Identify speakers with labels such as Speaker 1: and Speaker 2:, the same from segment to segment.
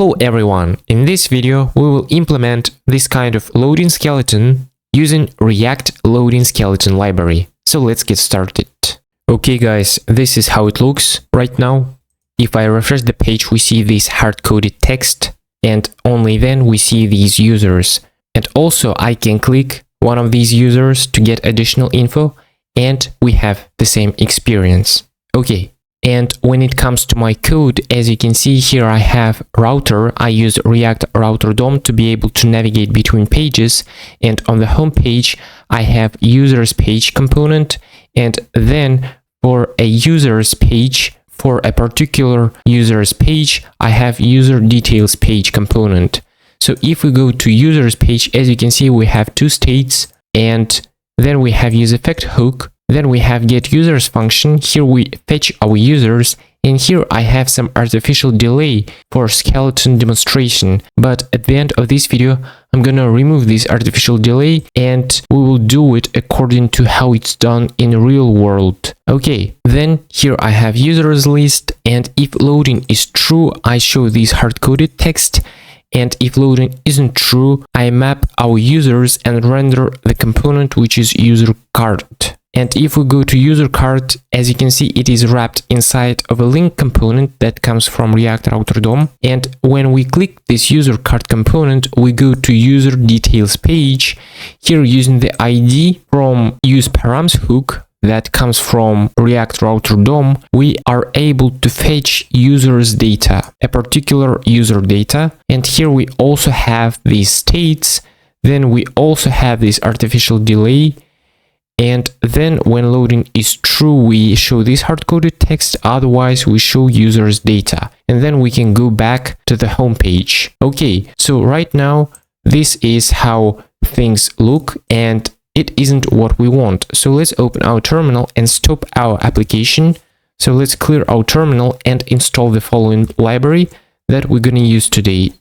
Speaker 1: Hello everyone, in this video we will implement this kind of loading skeleton using React loading skeleton library. So let's get started. Okay guys, this is how it looks right now. If I refresh the page, we see this hard-coded text, and only then we see these users. And also I can click one of these users to get additional info, and we have the same experience. Okay. And when it comes to my code, as you can see here, I have router. I use React router DOM to be able to navigate between pages. And on the home page, I have users page component. And then for a users page, for a particular users page, I have user details page component. So if we go to users page, as you can see, we have two states, and then we have use effect hook. Then we have get users function. Here we fetch our users, and here I have some artificial delay for skeleton demonstration. But at the end of this video, I'm gonna remove this artificial delay, and we will do it according to how it's done in real world. Okay, then here I have users list, and if loading is true, I show this hard-coded text. And if loading isn't true, I map our users and render the component which is user card. And if we go to user card, as you can see, it is wrapped inside of a link component that comes from React router DOM. And when we click this user card component, we go to user details page. Here, using the ID from use params hook that comes from React router DOM, we are able to fetch users data, a particular user data. And here we also have these states. Then we also have this artificial delay. And then when loading is true, we show this hard-coded text, otherwise we show users data. And then we can go back to the home page. Okay, so right now, this is how things look, and it isn't what we want. So let's open our terminal and stop our application. So let's clear our terminal and install the following library that we're gonna use today.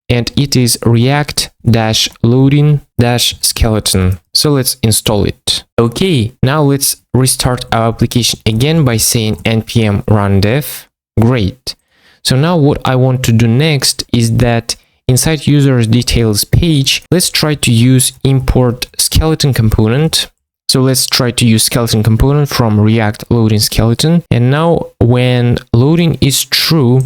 Speaker 1: And it is react-loading-skeleton. So let's install it. Okay, now let's restart our application again by saying npm run dev. Great. So now what I want to do next is that inside users details page, let's try to use import skeleton component. So let's try to use skeleton component from React loading skeleton. And now when loading is true,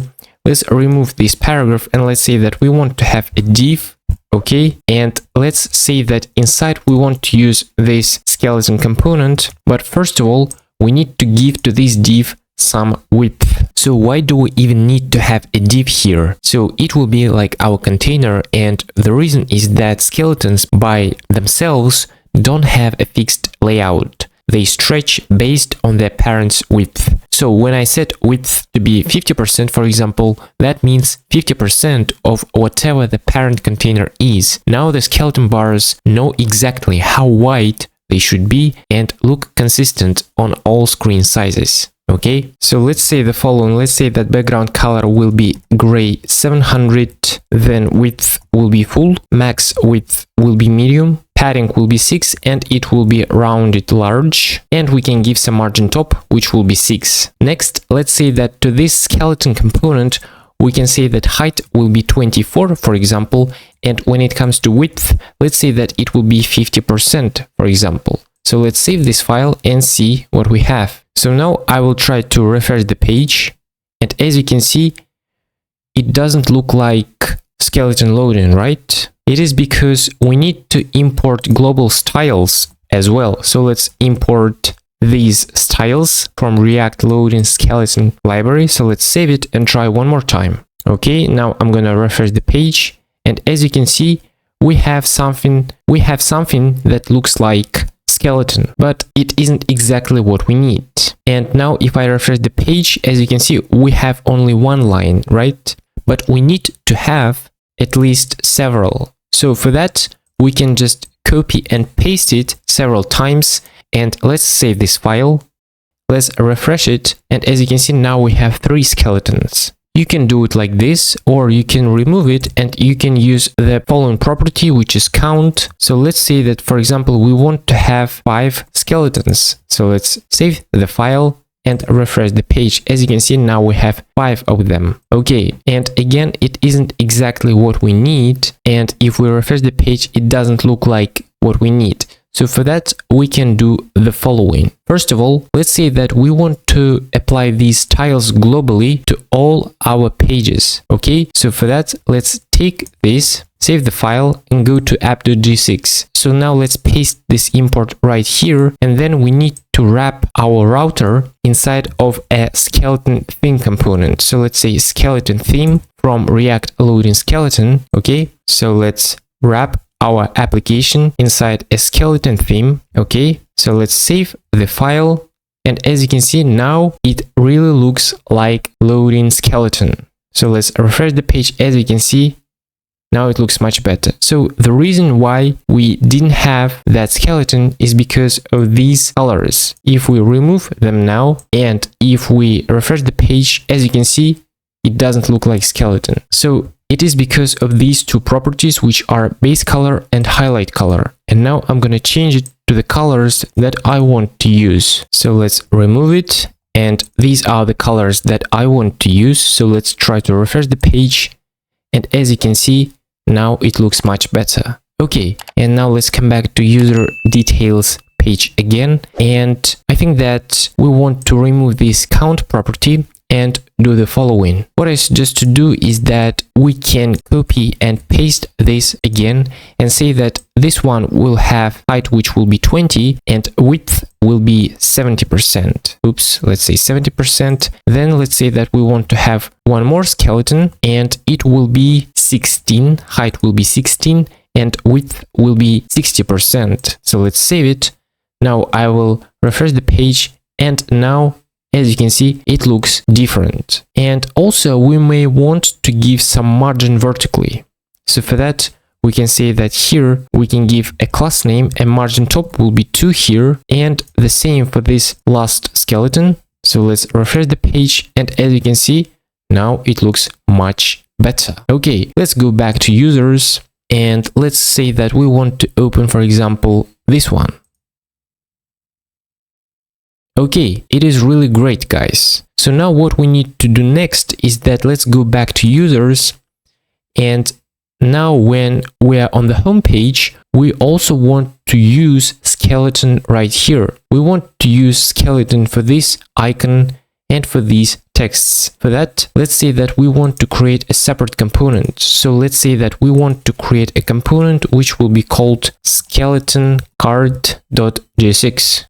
Speaker 1: let's remove this paragraph and let's say that we want to have a div. Okay, and let's say that inside we want to use this skeleton component, but first of all, we need to give to this div some width. So why do we even need to have a div here? So it will be like our container, and the reason is that skeletons by themselves don't have a fixed layout. They stretch based on their parent's width. So when I set width to be 50%, for example, that means 50% of whatever the parent container is. Now the skeleton bars know exactly how wide they should be and look consistent on all screen sizes. Okay, so let's say the following. Let's say that background color will be gray 700, then width will be full, max width will be medium, padding will be 6, and it will be rounded large, and we can give some margin top, which will be 6. Next, let's say that to this skeleton component, we can say that height will be 24, for example, and when it comes to width, let's say that it will be 50%, for example. So let's save this file and see what we have. So now I will try to refresh the page, and as you can see, it doesn't look like skeleton loading, right? It is because we need to import global styles as well. So let's import these styles from React loading skeleton library. So let's save it and try one more time. Okay, now I'm gonna refresh the page, and as you can see, we have something that looks like skeleton, but it isn't exactly what we need. And now if I refresh the page, as you can see, we have only one line, right? But we need to have at least several. So for that, we can just copy and paste it several times, and let's save this file. Let's refresh it, and as you can see, now we have 3 skeletons. You can do it like this, or you can remove it and you can use the following property, which is count. So let's say that, for example, we want to have 5 skeletons. So let's save the file and refresh the page. As you can see, now we have 5 of them. Okay, and again, it isn't exactly what we need, and if we refresh the page, it doesn't look like what we need. So for that, we can do the following. First of all, let's say that we want to apply these styles globally to all our pages. Okay, so for that, let's take this, save the file, and go to app.g6. So now let's paste this import right here, and then we need to wrap our router inside of a skeleton theme component. So let's say skeleton theme from React loading skeleton. Okay, so let's wrap our application inside a skeleton theme. Okay, so let's save the file, and as you can see, now it really looks like loading skeleton. So let's refresh the page. As you can see, now it looks much better. So the reason why we didn't have that skeleton is because of these colors. If we remove them now, and if we refresh the page, as you can see, it doesn't look like skeleton. So it is because of these two properties, which are base color and highlight color. And now I'm going to change it to the colors that I want to use. So let's remove it. And these are the colors that I want to use. So let's try to refresh the page. And as you can see, now it looks much better. Okay, and now let's come back to user details page again. And I think that we want to remove this count property and do the following. What I suggest to do is that we can copy and paste this again and say that this one will have height which will be 20 and width will be 70%. Oops, let's say 70%. Then let's say that we want to have one more skeleton and it will be 16, height will be 16 and width will be 60%. So let's save it. Now I will refresh the page, and now as you can see, it looks different. And also we may want to give some margin vertically. So for that, we can say that here we can give a class name, and margin top will be 2 here, and the same for this last skeleton. So let's refresh the page, and as you can see, now it looks much better. Okay, let's go back to users, and let's say that we want to open, for example, this one. Okay, it is really great, guys. So now what we need to do next is that let's go back to users, and now when we are on the home page, we also want to use skeleton right here. We want to use skeleton for this icon and for these texts. For that, let's say that we want to create a separate component. So let's say that we want to create a component which will be called skeleton card.j6.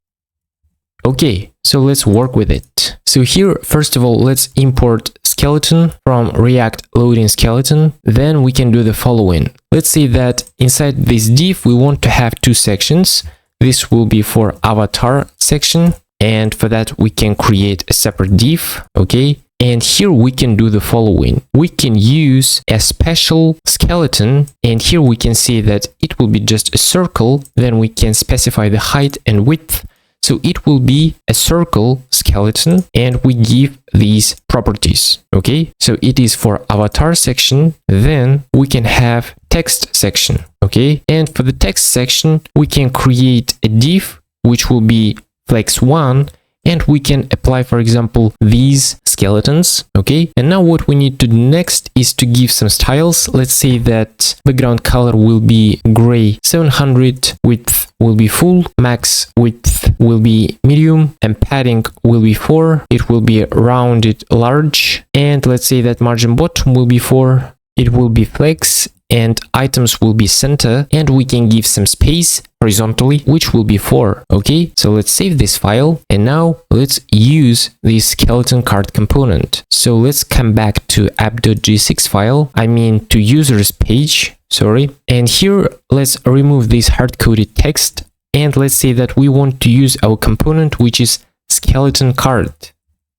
Speaker 1: Okay, so let's work with it. So here, first of all, let's import skeleton from React loading skeleton. Then we can do the following. Let's say that inside this div, we want to have 2 sections. This will be for avatar section. And for that, we can create a separate div. Okay. And here we can do the following. We can use a special skeleton, and here we can say that it will be just a circle. Then we can specify the height and width. So it will be a circle skeleton, and we give these properties. Okay, so it is for avatar section. Then we can have text section. Okay, and for the text section, we can create a div which will be flex1, and we can apply, for example, these skeletons. Okay, and now what we need to do next is to give some styles. Let's say that background color will be gray 700, width will be full, max width will be medium, and padding will be 4. It will be rounded large, and let's say that margin bottom will be 4. It will be flex, and items will be center, and we can give some space horizontally, which will be 4. Okay, so let's save this file, and now let's use this skeleton card component. So let's come back to app.g6 file, I mean to users page, sorry, and here let's remove this hard-coded text, and let's say that we want to use our component which is skeleton card.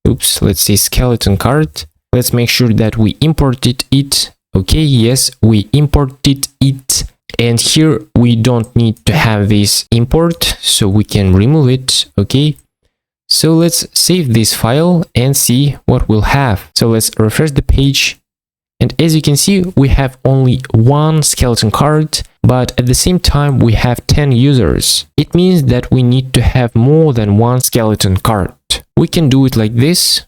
Speaker 1: Oops, let's say skeleton card. Let's make sure that we imported it. Okay, yes, we imported it, and here we don't need to have this import, so we can remove it. Okay, so let's save this file and see what we'll have. So let's refresh the page, and as you can see, we have only one skeleton card, but at the same time we have 10 users. It means that we need to have more than one skeleton card. we can do it like this,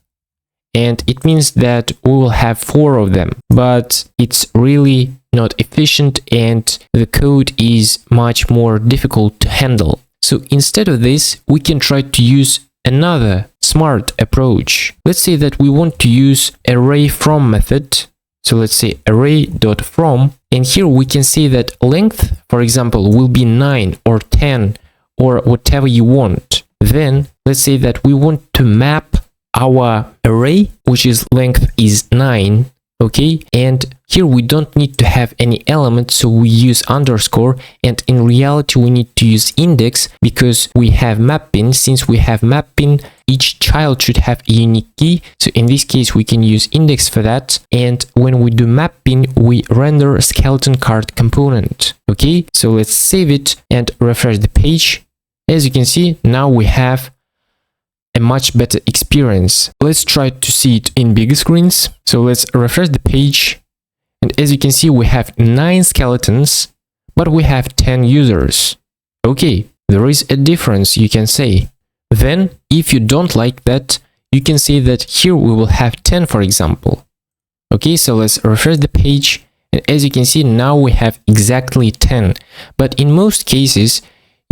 Speaker 1: and it means that we will have 4 of them, but it's really not efficient and the code is much more difficult to handle. So instead of this, we can try to use another smart approach. Let's say that we want to use array_from method. So let's say array.from, and here we can say that length, for example, will be 9 or 10 or whatever you want. Then let's say that we want to map our array, which is length is 9, okay? And here we don't need to have any element, so we use underscore, and in reality we need to use index because we have mapping. Since we have mapping, each child should have a unique key, so in this case we can use index for that. And when we do mapping, we render a skeleton card component, okay? So let's save it and refresh the page. As you can see, now we have a much better experience. Let's try to see it in bigger screens. So let's refresh the page. And as you can see, we have 9 skeletons, but we have 10 users. Okay, there is a difference, you can say. Then, if you don't like that, you can say that here we will have 10, for example. Okay, so let's refresh the page. And as you can see, now we have exactly 10. But in most cases,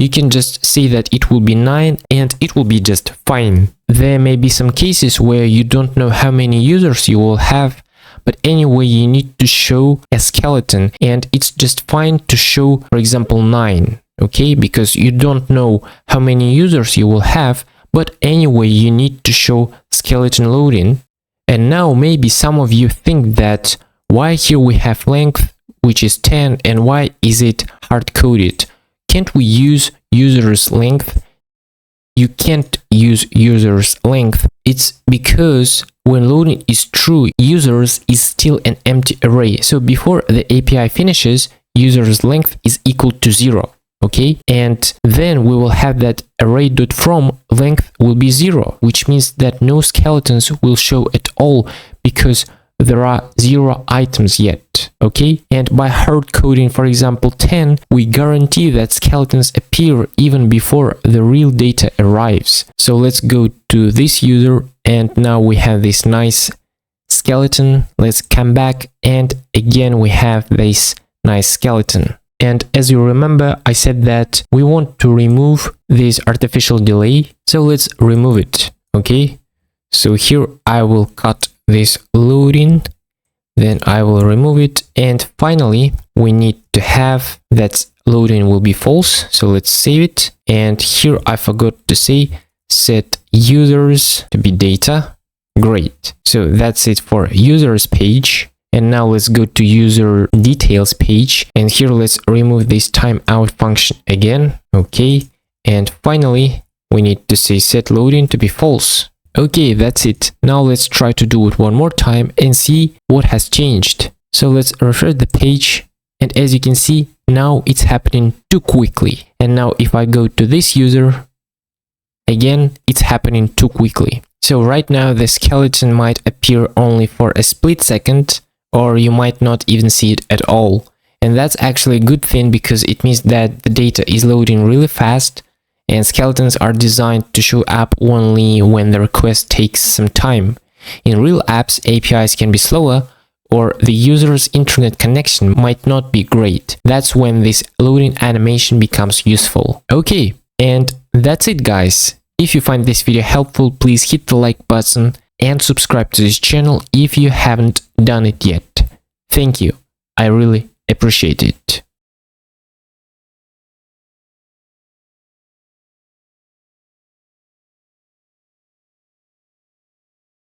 Speaker 1: you can just say that it will be 9 and it will be just fine. There may be some cases where you don't know how many users you will have, but anyway, you need to show a skeleton and it's just fine to show, for example, 9, okay? Because you don't know how many users you will have, but anyway, you need to show skeleton loading. And now maybe some of you think that why here we have length, which is 10, and why is it hard-coded? Can't we use user's length? You can't use user's length. It's because when loading is true, users is still an empty array. So before the API finishes, user's length is equal to 0. Okay, and then we will have that array.from length will be 0, which means that no skeletons will show at all because there are 0 items yet. Okay, and by hard coding, for example, 10, we guarantee that skeletons appear even before the real data arrives. So let's go to this user, and now we have this nice skeleton. Let's come back, and again we have this nice skeleton. And as you remember, I said that we want to remove this artificial delay. So let's remove it. Okay, so here I will cut this loading, then I will remove it, and finally we need to have that loading will be false. So let's save it, and here I forgot to say set users to be data. Great, so that's it for users page. And now let's go to user details page, and here let's remove this timeout function again. Okay, and finally we need to say set loading to be false. Okay, that's it. Now let's try to do it one more time and see what has changed. So let's refresh the page, and as you can see, now it's happening too quickly. And now if I go to this user, again, it's happening too quickly. So right now the skeleton might appear only for a split second, or you might not even see it at all. And that's actually a good thing because it means that the data is loading really fast, and skeletons are designed to show up only when the request takes some time. In real apps, APIs can be slower, or the user's internet connection might not be great. That's when this loading animation becomes useful. Okay, and that's it, guys. If you find this video helpful, please hit the like button and subscribe to this channel if you haven't done it yet. Thank you. I really appreciate it.